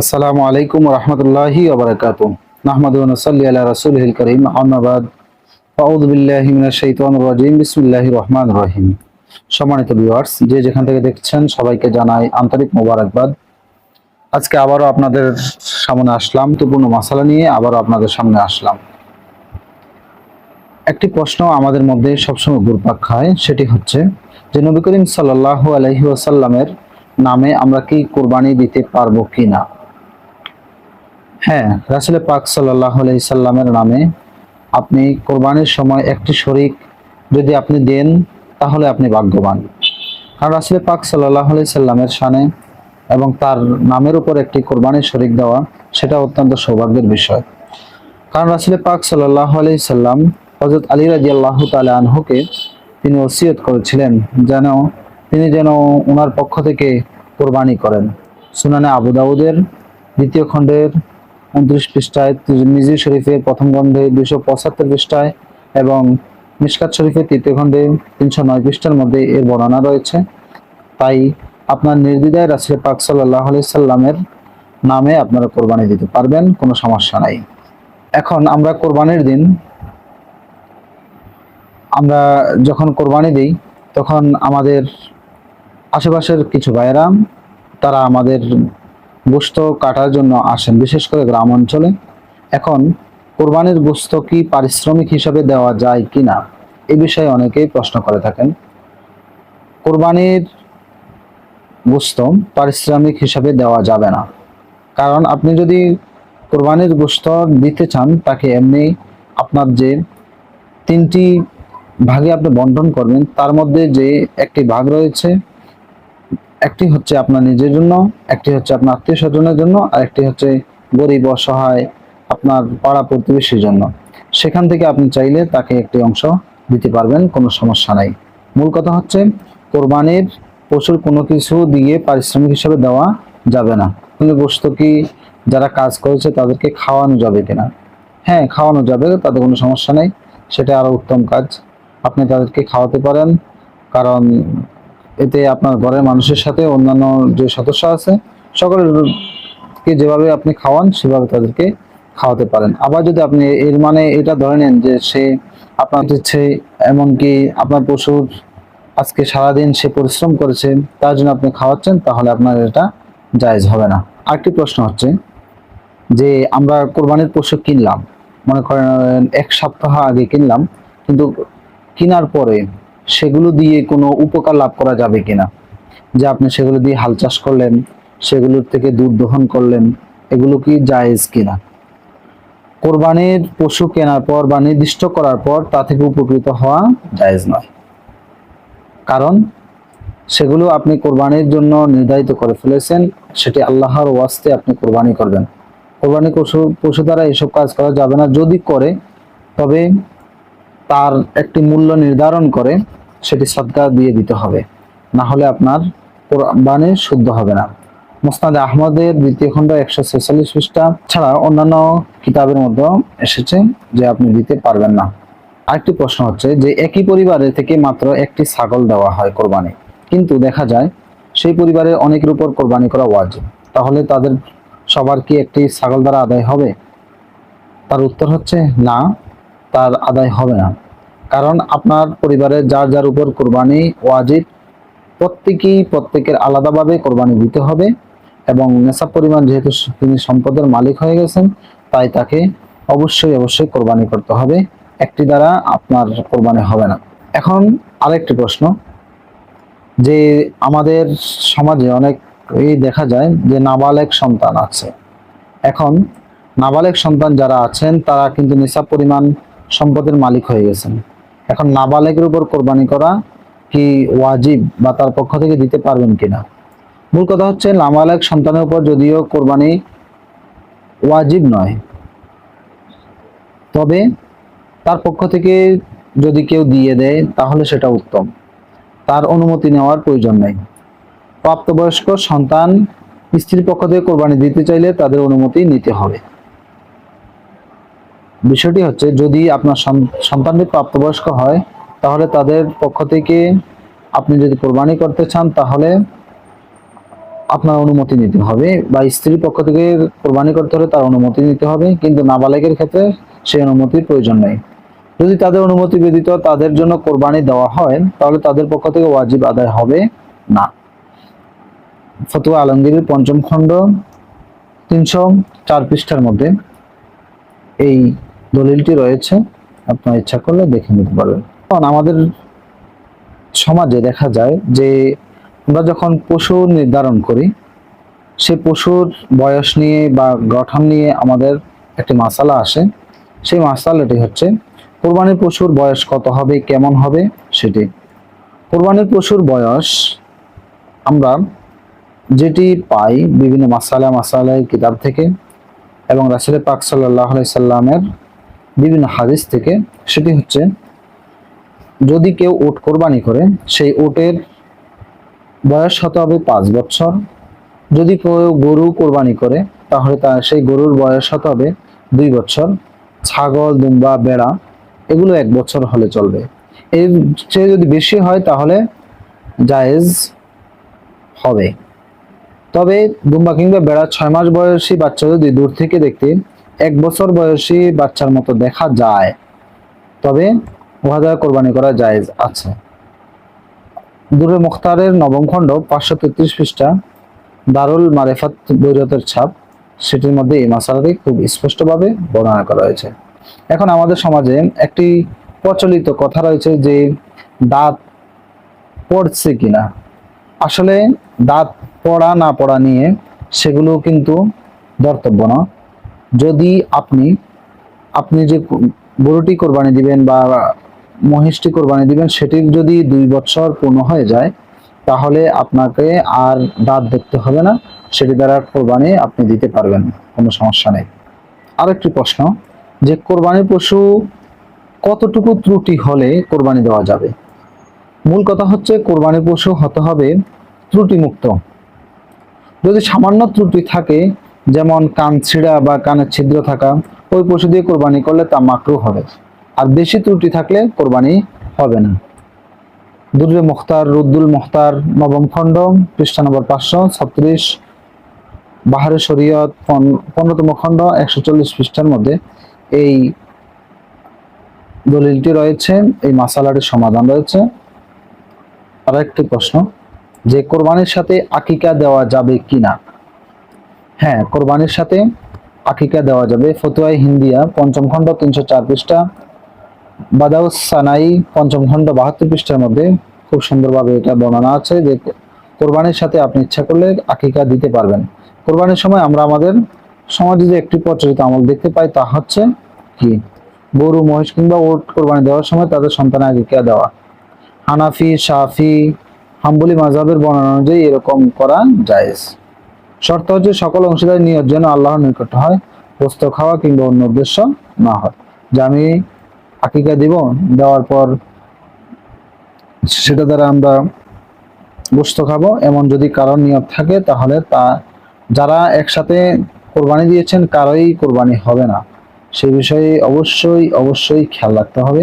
আসসালামু আলাইকুম ওয়া রাহমাতুল্লাহি ওয়া বারাকাতুহু। নাহমাদুহু ওয়া নুসাল্লি আলা রাসূলিহিল কারীম, আম্মা বাদ। আউযু বিল্লাহি মিনাশ শাইতানির রাজীম। বিসমিল্লাহির রহমানির রহিম। সম্মানিত ভিউয়ার্স, যে যেখান থেকে দেখছেন সবাইকে জানাই আন্তরিক মোবারকবাদ। আজকে আবারও আপনাদের সামনে আসলাম, গুরুত্বপূর্ণ মাসালা নিয়ে আবারও আপনাদের সামনে আসলাম। একটি প্রশ্ন আমাদের মধ্যে সবসময় ঘুরপাক খায়, সেটি হচ্ছে যে নবী করিম সাল্লাল্লাহু আলাইহি ওয়াসাল্লামের নামে আমরা কি কুরবানি দিতে পারবো কিনা। হ্যাঁ, রাসূল পাক সাল্লাল্লাহু আলাইহি সাল্লামের নামে আপনি কোরবানির সময় একটি শরীক যদি আপনি দেন তাহলে আপনি ভাগ্যবান। কারণ রাসূল পাক সাল্লাল্লাহু আলাইহি সাল্লামের শানে এবং তার নামের উপর একটি কোরবানির শরীক দেওয়া সেটা অত্যন্ত সৌভাগ্যের বিষয়। কারণ রাসূল পাক সাল্লাল্লাহু আলাইহি সাল্লাম হযরত আলী রাদিয়াল্লাহু তাআলা আনহুকে তিনি ওসিয়ত করেছিলেন তিনি যেন ওনার পক্ষ থেকে কোরবানি করেন। সুনানে আবু দাউদের দ্বিতীয় খণ্ডের 29 পৃষ্ঠায়, তিরমিজি শরীফের প্রথম খণ্ডে 275 পৃষ্ঠায় এবং মিশকাত শরীফের তৃতীয় খণ্ডে 309 পৃষ্ঠার মধ্যে এর বর্ণনা রয়েছে। তাই আপনার নির্দ্বিধায় রাসূল পাক সাল্লাল্লাহু আলাইহি সাল্লামের নামে আপনারা কোরবানি দিতে পারবেন, কোনো সমস্যা নাই। এখন আমরা কোরবানির দিন আমরা যখন কোরবানি দিই তখন আমাদের আশেপাশের কিছু ভাইয়েরা তারা আমাদের গোশত কাটার জন্য আসেন, বিশেষ করে গ্রাম অঞ্চলে। এখন কোরবানির গোশত কি পারিশ্রমিক হিসাবে দেওয়া যায় কিনা এই বিষয়ে অনেকেই প্রশ্ন করে থাকেন। কোরবানির গোশত পারিশ্রমিক হিসাবে দেওয়া যাবে না। কারণ আপনি যদি কোরবানির গোশত দিতে চান তাকে এমনি আপনার যে 3টি ভাগে আপনি বন্টন করবেন, তার মধ্যে যে একটি ভাগ রয়েছে, একটি হচ্ছে আপনার নিজের জন্য, একটি হচ্ছে আপনার আত্মীয় স্বজনের জন্য, আর একটি হচ্ছে গরিব অসহায় আপনার পাড়া প্রতিবেশীর জন্য। সেখান থেকে আপনি চাইলে তাকে একটি অংশ দিতে পারবেন, কোনো সমস্যা নাই। মূল কথা হচ্ছে কোরবানির পশুর কোনো কিছু দিয়ে পারিশ্রমিক হিসেবে দেওয়া যাবে না। কিন্তু গোশত কি যারা কাজ করেছে তাদেরকে খাওয়ানো যাবে কিনা? হ্যাঁ, খাওয়ানো যাবে, তাতে কোনো সমস্যা নেই। সেটা আরো উত্তম কাজ, আপনি তাদেরকে খাওয়াতে পারেন। কারণ এতে আপনার ঘরের মানুষের সাথে অন্যান্য যে সদস্য আছে সকলকে যেভাবে আপনি খাওয়ান সেভাবে তাদেরকে খাওয়াতে পারেন। আবার যদি আপনি এর মানে এটা ধরে নেন যে সে আপনার দিচ্ছে, এমনকি আপনার পশুর আজকে সারাদিন সে পরিশ্রম করেছে তার জন্য আপনি খাওয়াচ্ছেন, তাহলে আপনার এটা জায়েজ হবে না। আরেকটি প্রশ্ন হচ্ছে যে আমরা কোরবানির পশু কিনলাম, মনে করেন 1 সপ্তাহ আগে কিনলাম, কিন্তু কেনার পরে সেগুলো দিয়ে কোনো উপকার লাভ করা যাবে কিনা। যে আপনি সেগুলো দিয়ে হাল চাষ করলেন, সেগুলোর থেকে দুধ দহন করলেন, এগুলো কি জায়েজ কিনা। কোরবানির পশু কেনার পর বা নির্দিষ্ট করার পর তা থেকে উপকৃত হওয়া জায়েজ নয়। কারণ সেগুলো আপনি কোরবানির জন্য নির্ধারিত করে ফেলেছেন, সেটি আল্লাহর ওয়াস্তে আপনি কোরবানি করবেন। কোরবানি পশু দ্বারা এসব কাজ করা যাবে না। যদি করে তবে তার একটি মূল্য নির্ধারণ করে সেটি সদকা দিয়ে দিতে হবে, না হলে আপনার কোরবানি শুদ্ধ হবে না। মুসনাদ আহমদের দ্বিতীয় খণ্ড 146 পৃষ্ঠা ছাড়া অন্যান্য কিতাবের মধ্যে এসেছে যে আপনি দিতে পারবেন না। আরেকটি প্রশ্ন হচ্ছে যে একই পরিবারের থেকে মাত্র একটি ছাগল দেওয়া হয় কোরবানি, কিন্তু দেখা যায় সেই পরিবারের অনেকের উপর কোরবানি করা ওয়াজিব, তাহলে তাদের সবার কি একটি ছাগল দ্বারা আদায় হবে? তার উত্তর হচ্ছে না, তার আদায় হবে না। কারণ আপনার পরিবারের যার যার উপর কোরবানি ওয়াজিব, প্রত্যেকের আলাদাভাবে কোরবানি দিতে হবে এবং নেশাব পরিমাণ যেহেতু তিনি সম্পদের মালিক হয়ে গেছেন, তাই তাকে অবশ্যই কোরবানি করতে হবে। একটি দ্বারা আপনার কোরবানি হবে না। এখন আরেকটি প্রশ্ন, যে আমাদের সমাজে অনেকই দেখা যায় যে নাবালেগ সন্তান আছে। এখন নাবালেগ সন্তান যারা আছেন তারা কিন্তু নিসাব পরিমাণ সম্পদের মালিক হয়ে গেছেন। এখন নাবালেগের উপর কোরবানি করা কি ওয়াজিব বা তার পক্ষ থেকে দিতে পারবেন কিনা। মূল কথা হচ্ছে নাবালেগ সন্তানের উপর যদিও কোরবানি ওয়াজিব নয়, তবে তার পক্ষ থেকে যদি কেউ দিয়ে দেয় তাহলে সেটা উত্তম, তার অনুমতি নেওয়ার প্রয়োজন নেই। প্রাপ্তবয়স্ক সন্তান স্ত্রীর পক্ষ থেকে কোরবানি দিতে চাইলে তাদের অনুমতি নিতে হবে। বিষয়টি হচ্ছে যদি আপনার সন্তানটি প্রাপ্তবয়স্ক হয় তাহলে তাদের পক্ষ থেকে আপনি যদি কোরবানি করতে চান তাহলে আপনার অনুমতি নিতে হবে, বা স্ত্রীর পক্ষ থেকে কোরবানি করতে হলে তার অনুমতি নিতে হবে, কিন্তু নাবালেগের ক্ষেত্রে সেই অনুমতির প্রয়োজন নেই। যদি তাদের অনুমতি ব্যতীত তাদের জন্য কোরবানি দেওয়া হয় তাহলে তাদের পক্ষ থেকে ওয়াজিব আদায় হবে না। ফতোয়া আলমগীরের ৫ম খণ্ড ৩০৪ পৃষ্ঠার মধ্যে এই দলিলটি রয়েছে, আপনার ইচ্ছা করলে দেখে নিতে পারবেন। কারণ আমাদের সমাজে দেখা যায় যে আমরা যখন পশু নির্ধারণ করি, সেই পশুর বয়স নিয়ে বা গঠন নিয়ে আমাদের একটি মাসালা আসে। সেই মাসালাটি হচ্ছে কোরবানির পশুর বয়স কত হবে, কেমন হবে সেটি। কোরবানির পশুর বয়স আমরা যেটি পাই বিভিন্ন মাসালায় কিতাব থেকে এবং রাসূল পাক সাল্লাল্লাহু আলাইহি সাল্লামের বিভিন্ন হাদিস থেকে, সেটি হচ্ছে যদি কেউ উট কোরবানি করে সেই উটের বয়স হতে হবে 5 বছর। যদি কেউ গরু কোরবানি করে তাহলে তার সেই গরুর বয়স হতে হবে 2 বছর। ছাগল, দুম্বা, বেড়া এগুলো 1 বছর হলে চলবে। এর চেয়ে যদি বেশি হয় তাহলে জায়েজ হবে। তবে দুম্বা কিংবা বেড়া 6 মাস বয়সী বাচ্চা যদি দূর থেকে দেখতে 1 বছর বয়সী বাচ্চার মতো দেখা যায় তবে উহা দ্বারা কোরবানি করা জায়েজ আছে। দুরে মুখতারের 9ম খণ্ড 533 পৃষ্ঠা দারুল মারেফাত বৈরতের ছাপ, সেটির মধ্যে এই মাসালাটি খুব স্পষ্টভাবে বর্ণনা করা হয়েছে। এখন আমাদের সমাজে একটি প্রচলিত কথা রয়েছে যে দাঁত পড়ছে কিনা। আসলে দাঁত পড়া না পড়া নিয়ে সেগুলো কিন্তু ধর্তব্য না। যদি আপনি যে গরুটি কোরবানি দিবেন বা মহিষটি কোরবানি দিবেন সেটির যদি 2 বছর পূর্ণ হয়ে যায় তাহলে আপনাকে আর দাঁত দেখতে হবে না, সেটি দ্বারা কোরবানি আপনি দিতে পারবেন, কোনো সমস্যা নেই। আরেকটি প্রশ্ন যে কোরবানির পশু কতটুকু ত্রুটি হলে কোরবানি দেওয়া যাবে। মূল কথা হচ্ছে কোরবানির পশু হতে হবে ত্রুটিমুক্ত। যদি সামান্য ত্রুটি থাকে, যেমন কান ছিঁড়া বা কানের ছিদ্র থাকা, ওই পশু দিয়ে কোরবানি করলে তা মাকরুহ হবে। আর বেশি ত্রুটি থাকলে কোরবানি হবে না। দুররে মুখতার রুদ্দুল মুখতার 9ম খণ্ড পৃষ্ঠা নম্বর 536, বাহারে শরীয়ত 15তম খণ্ড 140 পৃষ্ঠার মধ্যে এই দলিলটি রয়েছে, এই মাসালাটির সমাধান রয়েছে। আর একটি প্রশ্ন যে কোরবানির সাথে আকিকা দেওয়া যাবে কিনা। হ্যাঁ, কোরবানির সাথে আকিকা দেওয়া যাবে। ফতোয়া হিন্দিয়া 5ম খণ্ড 304 পৃষ্ঠা, বাদাউস সানাই 5ম খণ্ড 72 পৃষ্ঠার মধ্যে খুব সুন্দরভাবে এটা বর্ণনা আছে যে কোরবানির সাথে আপনি ইচ্ছা করলে আকিকা দিতে পারবেন। কোরবানির সময় আমরা আমাদের সমাজে যে একটি প্রচলিত আমল দেখতে পাই তা হচ্ছে কি, গরু, মহিষ কিংবা উট কোরবানি দেওয়ার সময় তাদের সন্তানের আকিকা দেওয়া। হানাফি, শাফি, হাম্বলি মাযহাবের বর্ণনা অনুযায়ী এরকম করা জায়েজ। শর্ত হচ্ছে সকল অংশীদার নিয়ত যেন আল্লাহর নিকট হয়, গোশত খাওয়া কিংবা অন্য উদ্দেশ্য না হয়। যে আমি আকিকা দিব, দেওয়ার পর সেটা দ্বারা আমরা গোশত খাবো, এমন যদি কারোর নিয়ত থাকে তাহলে তা যারা একসাথে কোরবানি দিয়েছেন কারোই কোরবানি হবে না। সেই বিষয়ে অবশ্যই খেয়াল রাখতে হবে।